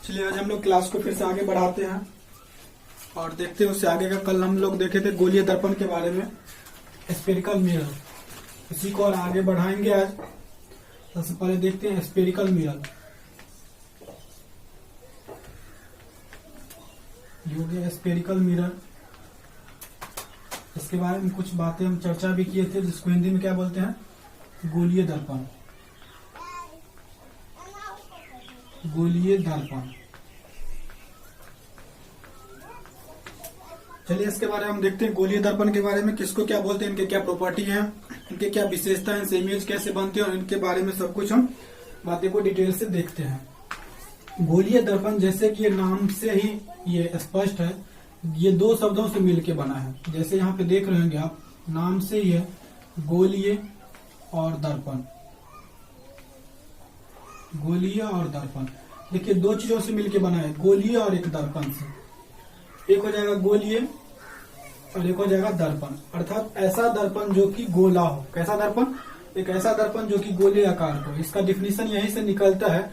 चलिए आज हम लोग क्लास को फिर से आगे बढ़ाते हैं और देखते हैं उससे आगे का। कल हम लोग देखे थे गोलीय दर्पण के बारे में, स्फेरिकल मिरर। इसी को और आगे बढ़ाएंगे आज। सबसे पहले देखते हैं स्फेरिकल मिरर। ये हो गया स्फेरिकल मिरर। इसके बारे में कुछ बातें हम चर्चा भी किए थे, जिसको हिंदी में क्या बोलते हैं, गोलीय दर्पण। गोलीय दर्पण। चलिए इसके बारे में हम देखते हैं गोलीय दर्पण के बारे में, किसको क्या बोलते हैं, इनके क्या प्रॉपर्टी हैं, इनके क्या विशेषता है, इनसे इमेज कैसे बनती है, और इनके बारे में सब कुछ हम बातें को डिटेल से देखते हैं। गोलीय दर्पण, जैसे कि ये नाम से ही ये स्पष्ट है, ये दो शब्दों से मिलकर बना है। जैसे यहाँ पे देख रहे होंगे आप, नाम से ही है गोलीय और दर्पण। गोलीय और दर्पण, देखिए दो चीजों से मिलकर बना है, गोलीय और एक दर्पण से। एक हो जाएगा गोलीय और एक हो जाएगा दर्पण, अर्थात ऐसा दर्पण जो कि गोला हो। कैसा दर्पण? एक ऐसा दर्पण जो कि गोले आकार का हो। इसका डिफिनीशन यहीं से निकलता है,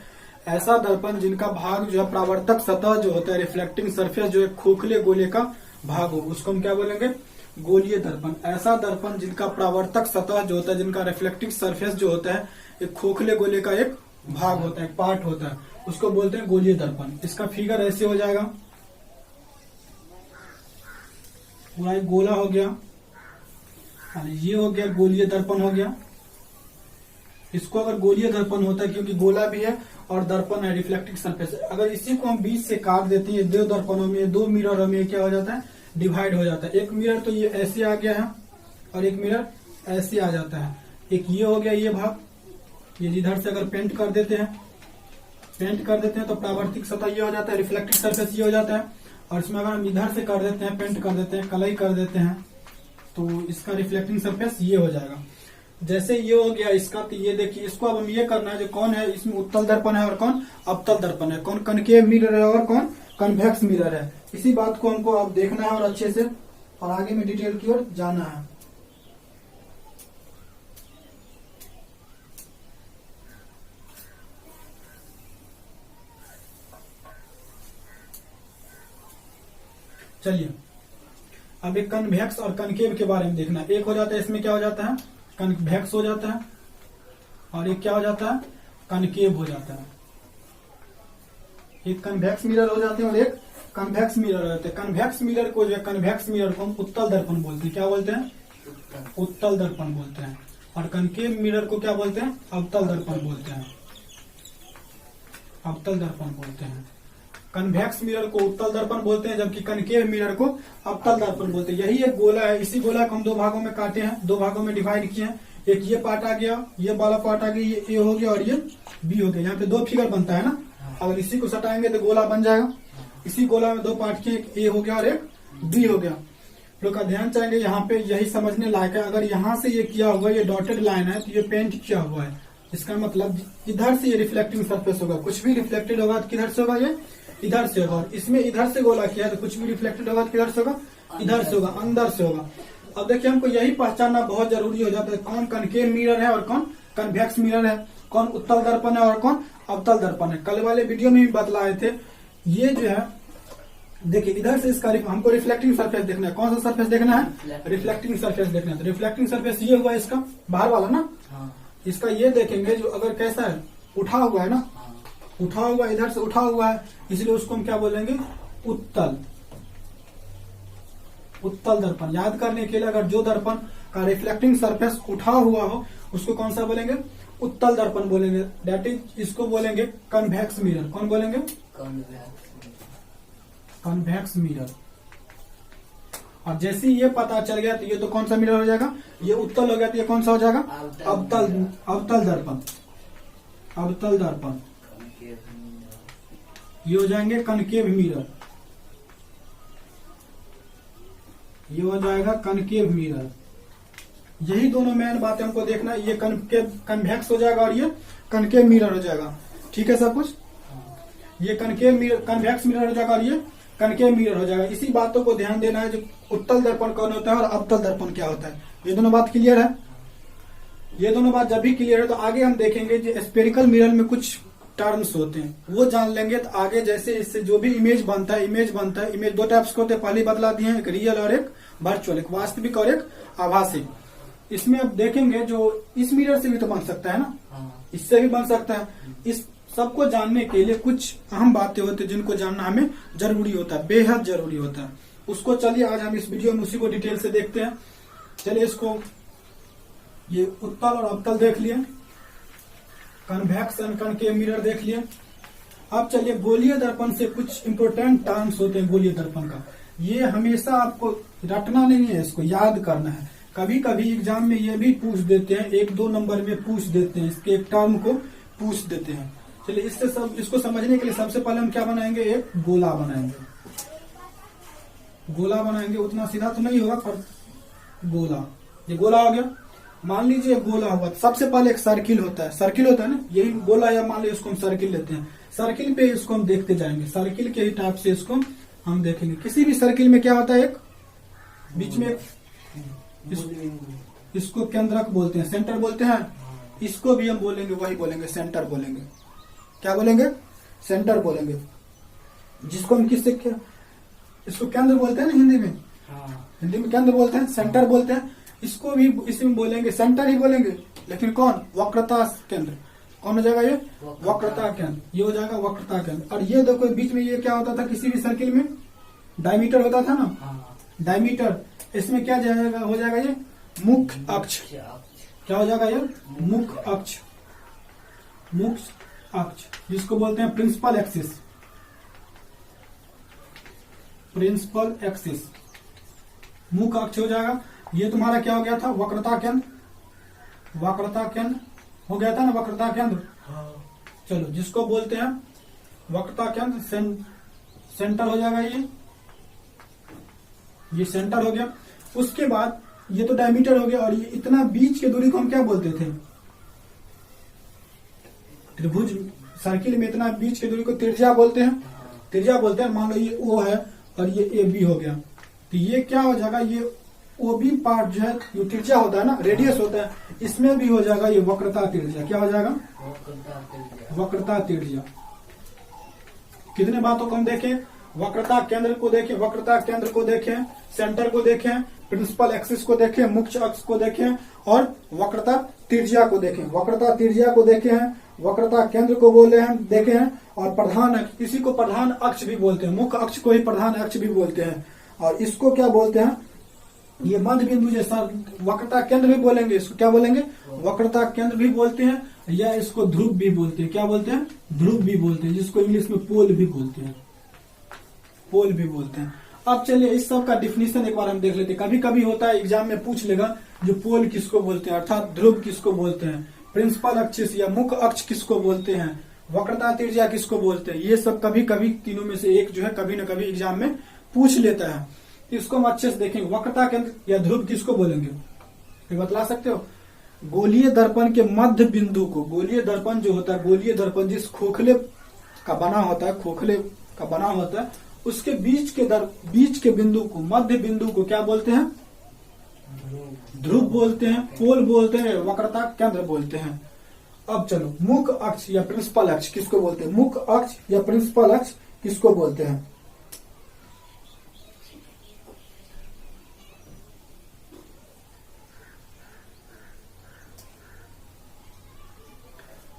ऐसा दर्पण जिनका भाग जो है प्रावर्तक सतह जो होता है, रिफ्लेक्टिंग सरफेस जो है खोखले गोले का भाग हो, उसको हम क्या बोलेंगे, गोलीय दर्पण। ऐसा दर्पण जिनका प्रावर्तक सतह जो होता है, जिनका रिफ्लेक्टिंग सरफेस जो होता है, एक खोखले गोले का एक भाग होता है, एक पार्ट होता है, उसको बोलते हैं गोलीय दर्पण। इसका फिगर ऐसे हो जाएगा, पूरा एक गोला हो गया, ये हो गया गोलीय दर्पण हो गया। इसको अगर गोलीय दर्पण होता है क्योंकि गोला भी है और दर्पण है, रिफ्लेक्टिंग सरफेस। अगर इसी को हम बीच से काट देते हैं, दो दर्पणों में, दो मिररों में क्या हो जाता है, डिवाइड हो जाता है। एक मिरर तो ये ऐसे आ गया है और एक मिरर ऐसे आ जाता है। एक ये हो गया ये भाग, ये इधर से अगर पेंट कर देते हैं तो प्रावर्तिक सतह ये हो जाता है, रिफ्लेक्टिंग सरफेस ये हो जाता है। और इसमें अगर हम इधर से कर देते हैं, पेंट कर देते हैं, कलई कर देते हैं, तो इसका रिफ्लेक्टिंग सरफेस ये हो जाएगा। जैसे ये हो गया इसका, तो ये देखिए, इसको अब हम ये करना है, जो कौन है इसमें उत्तल दर्पण है और कौन अवतल दर्पण है, कौन कनकेव मिरर है और कौन कन्वेक्स मिरर है। इसी बात को हमको अब देखना है और अच्छे से, और आगे में डिटेल की ओर जाना है। चलिए अब एक कन्वेक्स और कनकेव के बारे में देखना। एक हो जाता है, इसमें क्या हो जाता है, कन्वेक्स हो जाता है, और एक क्या हो जाता है, कनकेव हो जाता है। एक कन्वेक्स मिरर हो जाते हैं और एक कन्वेक्स मिरर हो जाते हैं। कन्वेक्स मिरर को जो है, कन्वेक्स मिरर को हम उत्तल दर्पण बोलते हैं। क्या बोलते हैं? उत्तल दर्पण बोलते हैं। और कनकेव मिरर को क्या बोलते हैं? अवतल दर्पण बोलते हैं। अवतल दर्पण बोलते हैं। कन्वेक्स मिरर को उत्तल दर्पण बोलते हैं, जबकि कनकेव मिरर को अवतल दर्पण बोलते हैं। यही एक गोला है, इसी गोला को हम दो भागों में काटे हैं, दो भागों में डिवाइड किए हैं। एक ये पार्ट आ गया, ये वाला पार्ट आ गया, ये ए हो गया और ये बी हो गया। यहाँ पे दो फिगर बनता है ना, अगर इसी को सटाएंगे तो गोला बन जाएगा। इसी गोला में दो पार्ट किए, एक ए हो गया और एक बी हो गया। लोग का ध्यान चाहेंगे, यहाँ पे यही समझने लायक है। अगर यहाँ से ये किया हुआ, ये डॉटेड लाइन है, तो ये पेंट किया हुआ है, इसका मतलब इधर से ये रिफ्लेक्टिंग सरफेस होगा। कुछ भी रिफ्लेक्टेड होगा तो किधर से होगा, ये इधर से होगा। और इसमें इधर से गोला किया है, तो कुछ भी रिफ्लेक्टेड होगा तो किधर से होगा, इधर से होगा, अंदर से होगा। अब देखिए, हमको यही पहचानना बहुत जरूरी हो जाता है, कौन कनकेव मिरर है और कौन कन्वेक्स मिरर है, कौन उत्तल दर्पण है और कौन अवतल दर्पण है। कल वाले वीडियो में भी बतलाए थे। ये जो है, देखिए इधर से इसका हमको रिफ्लेक्टिंग सरफेस देखना है। कौन सा सरफेस देखना है? रिफ्लेक्टिंग सरफेस देखना है। तो रिफ्लेक्टिंग सरफेस ये हुआ इसका बाहर वाला ना, इसका ये देखेंगे जो अगर कैसा है, उठा हुआ है ना, उठा हुआ, इधर से उठा हुआ है, इसलिए उसको हम क्या बोलेंगे, उत्तल। उत्तल दर्पण याद करने के लिए, अगर जो दर्पण का रिफ्लेक्टिंग सरफेस उठा हुआ हो उसको कौन सा बोलेंगे, उत्तल दर्पण बोलेंगे। दैट इज, इसको बोलेंगे कन्वेक्स मिरर। कौन बोलेंगे? Convex mirror. और जैसे ये पता चल गया तो ये तो कौन सा मिरर हो जाएगा, ये उत्तल हो गया, तो ये कौन सा हो जाएगा, अवतल। अवतल दर्पण। अवतल दर्पण। ये हो जाएंगे कनकेव मिरर। ये हो जाएगा कनकेव मिरर। यही दोनों मेन बातें हमको देखना है। ये कन्वेक्स हो जाएगा और ये कनकेव मिरर हो जाएगा। ठीक है सब कुछ। ये कनकेव मिरर, कन्वेक्स मिरर हो जाएगा और ये कनकेव मिरर हो जाएगा। इसी बातों को ध्यान देना है, जो उत्तल दर्पण कौन होता है और अवतल दर्पण क्या होता है। ये दोनों बात क्लियर है। ये दोनों बात जब भी क्लियर है तो आगे हम देखेंगे कि स्फेरिकल मिरर में कुछ टर्म्स होते हैं, वो जान लेंगे तो आगे जैसे इससे जो भी इमेज बनता है, इमेज दो टाइप्स के होते हैं, पहले बतला दिए हैं, एक रियल और एक वर्चुअल, एक वास्तविक और एक आभासी। इसमें अब देखेंगे जो इस मिरर से भी तो बन सकता है ना, इससे भी बन सकता है। इस सबको जानने के लिए कुछ अहम बातें होती है जिनको जानना हमें जरूरी होता है, बेहद जरूरी होता है। उसको चलिए आज हम इस वीडियो में उसी को डिटेल से देखते हैं। चलिए इसको, ये उत्तल और अवतल देख लिए, कन्वेक्स एंड कनकेव मिरर देख लिए। अब चलिए गोलीय दर्पण से कुछ इंपोर्टेंट टर्म्स होते हैं गोलीय दर्पण का, ये हमेशा आपको रटना नहीं है, इसको याद करना है। कभी कभी एग्जाम में ये भी पूछ देते हैं, 1-2 नंबर में पूछ देते हैं, इसके एक टर्म को पूछ देते हैं। चलिए इसको समझने के लिए सबसे पहले हम क्या बनाएंगे, एक गोला बनाएंगे। गोला बनाएंगे, उतना सीधा तो नहीं होगा पर गोला, ये गोला हो गया। मान लीजिए गोला हुआ, सबसे पहले एक सर्किल होता है, सर्किल होता है ना, यही गोला, या मान लीजिए इसको हम सर्किल लेते हैं, सर्किल पे इसको हम देखते जाएंगे, सर्किल के ही टाइप से इसको हम देखेंगे। किसी भी सर्किल में क्या होता है, एक बीच में इसको केंद्रक बोलते हैं, सेंटर बोलते हैं। इसको भी हम बोलेंगे, वही बोलेंगे, सेंटर बोलेंगे। क्या बोलेंगे, सेंटर बोलेंगे। जिसको हम किससे, इसको केंद्र बोलते हैं ना हिंदी में, हिंदी में केंद्र बोलते हैं, सेंटर बोलते हैं। इसको भी इसमें बोलेंगे, सेंटर ही बोलेंगे, लेकिन कौन, वक्रता केंद्र। कौन हो जाएगा ये, वक्रता केंद्र, ये हो जाएगा वक्रता केंद्र। और ये देखो बीच में ये क्या होता था, किसी भी सर्किल में डायमीटर होता था ना, डायमीटर। इसमें क्या जाएगा, हो जाएगा ये मुख्य अक्ष। क्या हो जाएगा ये, मुख्य अक्ष, मुख्य अक्ष, जिसको बोलते हैं प्रिंसिपल एक्सिस, प्रिंसिपल एक्सिस, मुख्य अक्ष हो जाएगा। ये तुम्हारा क्या हो गया था, वक्रता केंद्र, वक्रता केंद्र हो गया था ना, वक्रता केंद्र। चलो जिसको बोलते हैं वक्रता केंद्र, सेंटर हो जाएगा ये सेंटर हो गया। उसके बाद ये तो डायमीटर हो गया, और ये इतना बीच की दूरी को हम क्या बोलते थे, त्रिभुज, सर्किल में इतना बीच की दूरी को त्रिज्या बोलते हैं, त्रिज्या बोलते हैं। मान लो ये ओ है और ये ए बी हो गया, तो ये क्या हो जाएगा, ये ओ बी पार्ट जो है, ये त्रिज्या होता है ना, रेडियस होता है, इसमें भी हो जाएगा ये वक्रता त्रिज्या। क्या हो जाएगा, वक्रता त्रिज्या। कितने बातों को हम देखें, वक्रता केंद्र को देखें, वक्रता केंद्र को देखें, सेंटर को देखें, प्रिंसिपल एक्सिस को देखें, मुख्य अक्ष को देखें, और वक्रता त्रिज्या को देखें। वक्रता त्रिज्या को देखे हैं, वक्रता केंद्र को बोले हैं, देखे हैं, और प्रधान अक्ष, इसी को प्रधान अक्ष भी बोलते हैं, मुख्य अक्ष को ही प्रधान अक्ष भी बोलते हैं। और इसको क्या बोलते हैं, ये मध्य बिंदु जैसा वक्रता केंद्र भी बोलेंगे, इसको क्या बोलेंगे, वक्रता केंद्र भी बोलते हैं, या इसको ध्रुव भी बोलते हैं। क्या बोलते हैं, ध्रुव भी बोलते हैं, जिसको इंग्लिश में पोल भी बोलते हैं, पोल भी बोलते हैं। अब चलिए इस सब का डिफिनीशन एक बार हम देख लेते हैं। कभी कभी होता है एग्जाम में पूछ लेगा, जो पोल किसको बोलते हैं, अर्थात ध्रुव किसको बोलते हैं, प्रिंसिपल अक्ष या मुख्य अक्ष किसको बोलते हैं, वक्रता त्रिज्या किसको बोलते हैं। ये सब कभी कभी तीनों में से एक जो है कभी न कभी एग्जाम में पूछ लेता है। इसको हम अच्छे से देखेंगे, वक्रता केंद्र या ध्रुव किसको बोलेंगे, ये बतला सकते हो। गोलीय दर्पण के मध्य बिंदु को, गोलीय दर्पण जो होता है, गोलीय दर्पण जिस खोखले का बना होता है, खोखले का बना होता है, उसके बीच के बिंदु को, मध्य बिंदु को क्या बोलते हैं, ध्रुव बोलते हैं, पोल बोलते हैं, वक्रता केंद्र बोलते हैं। अब चलो मुख्य अक्ष या प्रिंसिपल अक्ष किसको बोलते हैं, मुख्य अक्ष या प्रिंसिपल अक्ष किसको बोलते हैं।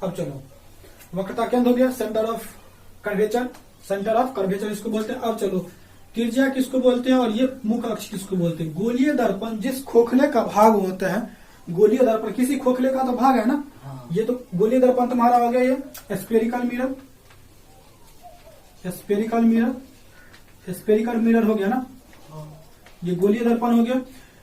अब चलो वक्रता केंद्र हो गया, centre of curvature, centre of curvature इसको बोलते हैं। अब चलो त्रिज्या किसको बोलते हैं, और ये मुख्य अक्ष किसको बोलते हैं। गोलीय दर्पण जिस खोखले का भाग होता है, गोलीय दर्पण किसी खोखले का तो भाग है ना, ये तो गोलीय दर्पण तुम्हारा हो गया, ये spherical mirror, spherical mirror, spherical mirror हो गया ना, ये गोलीय दर्पण हो गया।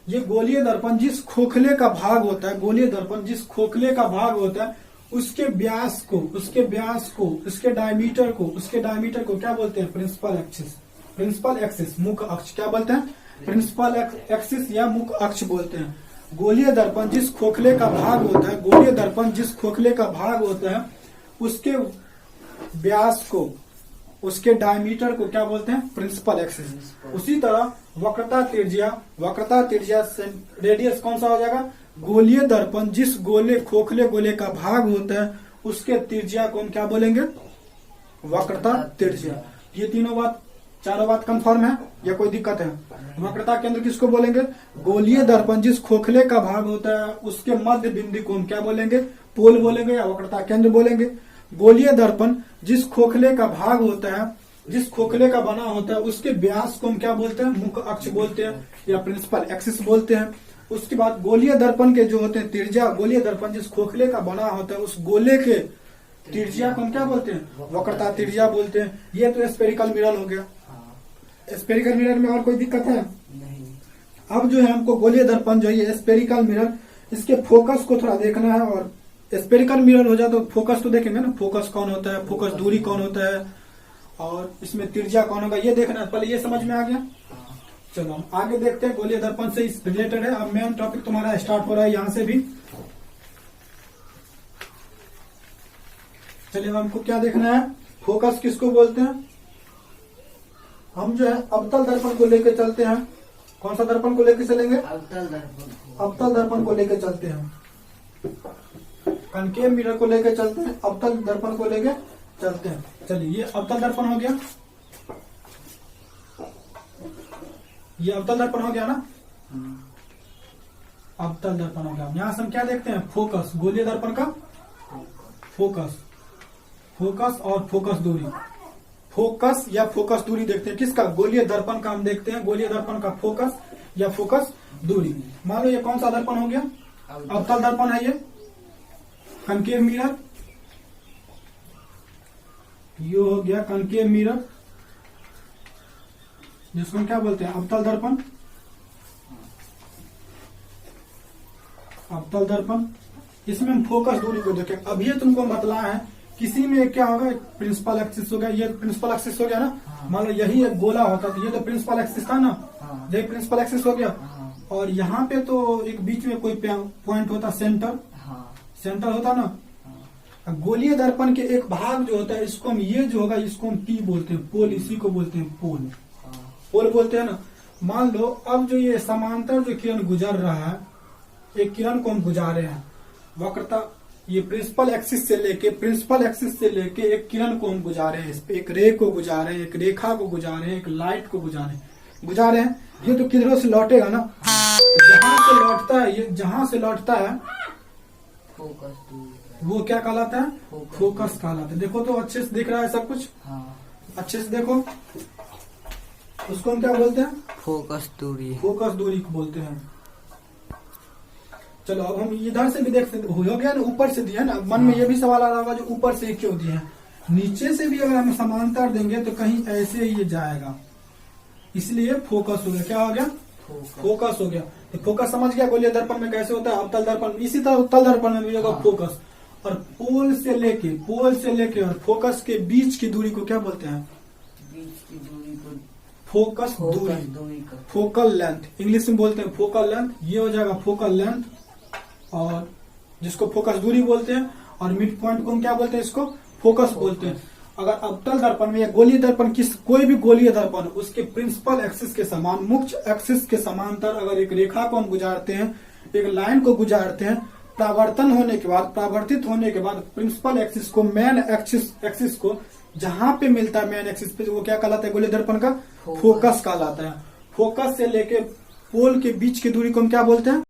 ये गोलीय दर्पण जिस खोखले का भाग होता है, गोलीय दर्पण जिस खोखले का भाग होता है, उसके व्यास को, उसके डायमीटर को क्या बोलते हैं, प्रिंसिपल एक्सिस, प्रिंसिपल एक्सिस, मुख्य अक्ष क्या बोलते हैं, प्रिंसिपल एक्सिस या मुख्य अक्ष बोलते हैं। गोलीय दर्पण जिस खोखले का भाग होता है, गोलीय दर्पण जिस खोखले का भाग होता है, उसके व्यास को, उसके डायमीटर को क्या बोलते हैं, प्रिंसिपल एक्सिस। उसी तरह वक्रता त्रिज्या रेडियस कौन सा हो जाएगा, गोलीय दर्पण जिस खोखले गोले का भाग होता है, उसके त्रिज्या को हम क्या बोलेंगे, वक्रता त्रिज्या। ये चारों बात कंफर्म है या कोई दिक्कत है? वक्रता केंद्र किसको बोलेंगे? गोलीय दर्पण जिस खोखले का भाग होता है उसके मध्य बिंदु को हम क्या बोलेंगे, पोल बोलेंगे या वक्रता केंद्र बोलेंगे। गोलीय दर्पण जिस खोखले का भाग होता है, जिस खोखले का बना होता है उसके व्यास को हम क्या बोलते हैं, मुख्य अक्ष बोलते हैं या प्रिंसिपल एक्सिस बोलते हैं। उसके बाद गोलीय दर्पण के जो होते हैं त्रिज्या, गोलीय दर्पण जिस खोखले का बना होता है उस गोले के त्रिज्या को हम क्या बोलते हैं, वक्रता त्रिज्या बोलते हैं। ये तो स्फेरिकल मिरर हो गया। स्फेरिकल मिरर में और कोई दिक्कत है? नहीं। अब जो है हमको गोलीय दर्पण जो है स्फेरिकल मिरर, इसके फोकस को थोड़ा देखना है। और स्फेरिकल मिरर हो जाए तो फोकस तो देखेंगे ना, फोकस कौन होता है, फोकस दूरी कौन होता है और इसमें त्रिज्या कौन होगा, ये देखना है। पहले ये समझ में आ गया। चलो हम आगे देखते हैं, गोलीय दर्पण से रिलेटेड है। अब मेन टॉपिक तुम्हारा स्टार्ट हो रहा है यहाँ से भी। चलिए हमको क्या देखना है, फोकस किसको बोलते हैं। हम जो है अवतल दर्पण को लेकर चलते हैं। कौन सा दर्पण को लेकर चलेंगे? अवतल दर्पण को लेकर चलते हैं। कनकेव मिरर को लेकर चलते हैं, अवतल दर्पण को लेकर चलते हैं। चलिए ये अवतल दर्पण हो गया, ये अवतल दर्पण हो गया ना, अवतल दर्पण हो गया। यहां से हम क्या देखते हैं, फोकस, गोलीय दर्पण का फोकस, फोकस और फोकस दूरी। फोकस या फोकस दूरी देखते हैं किसका, गोलीय दर्पण का हम देखते हैं, गोलीय दर्पण का फोकस या फोकस दूरी। मान लो ये कौन सा दर्पण हो गया, अवतल दर्पण है ये, कनकेव मिरर, ये हो गया कनकेव मिरर जिसको हम क्या बोलते हैं, अवतल दर्पण, अवतल दर्पण। इसमें हम फोकस दूरी को देखें। अब ये तुमको बतला है किसी में क्या होगा, प्रिंसिपल एक्सिस हो गया, ये प्रिंसिपल एक्सिस हो गया ना। मान लो यही एक गोला होता तो ये तो प्रिंसिपल एक्सिस था ना, ये प्रिंसिपल एक्सिस हो गया। और यहाँ पे तो एक बीच में कोई पॉइंट होता, सेंटर, सेंटर होता ना। गोलीय दर्पण के एक भाग जो होता है इसको हम, ये जो होगा इसको हम पी बोलते हैं, पोल, इसी को बोलते हैं पोल, पोल बोलते हैं ना। मान लो अब जो ये समांतर जो किरण गुजर रहा है, एक किरण को हम गुजारे हैं, वक्रता ये प्रिंसिपल एक्सिस से लेके एक किरण को हम गुजारे हैं, एक रे को गुजारे हैं, एक रेखा को गुजारे हैं, एक लाइट को गुजारे हैं। ये तो किधरों से लौटेगा ना, जहां से लौटता है, ये जहां से लौटता है वो क्या कहलाता है, फोकस कहलाता है। देखो तो अच्छे से दिख रहा है सब कुछ, अच्छे से देखो, उसको हम क्या बोलते हैं, फोकस दूरी, फोकस दूरी को बोलते हैं। चलो अब हम इधर से भी देखते हो गया ना, ऊपर से दिया ना। मन में ये भी सवाल आ रहा होगा जो ऊपर से क्यों दिए हैं, नीचे से भी अगर हम समांतर देंगे तो कहीं ऐसे ही ये जाएगा, इसलिए फोकस हो गया। क्या हो गया, फोकस हो गया। तो फोकस समझ गया गोलीय दर्पण में कैसे होता है, अवतल दर्पण, इसी तरह उत्तल दर्पण में भी होगा फोकस। और पोल से लेके और फोकस के बीच की दूरी को क्या बोलते हैं, बीच की दूरी को फोकस दूरी, फोकल लेंथ, इंग्लिश में बोलते हैं फोकल लेंथ। ये हो जाएगा फोकल लेंथ, और जिसको फोकस दूरी बोलते हैं। और मिड पॉइंट को हम क्या बोलते हैं, इसको फोकस बोलते हैं। अगर अवतल दर्पण में या गोलीय दर्पण कोई भी गोलीय दर्पण, उसके प्रिंसिपल एक्सिस के समान, मुख्य एक्सिस के समांतर अगर एक रेखा को हम गुजारते हैं, एक लाइन को गुजारते हैं, परावर्तित होने के बाद प्रिंसिपल एक्सिस को, मेन एक्सिस को जहां पे मिलता है मेन एक्सिस पे, वो क्या कहलाता है, गोलीय दर्पण का फोकस कहलाता है। फोकस से लेके पोल के बीच की दूरी को हम क्या बोलते हैं,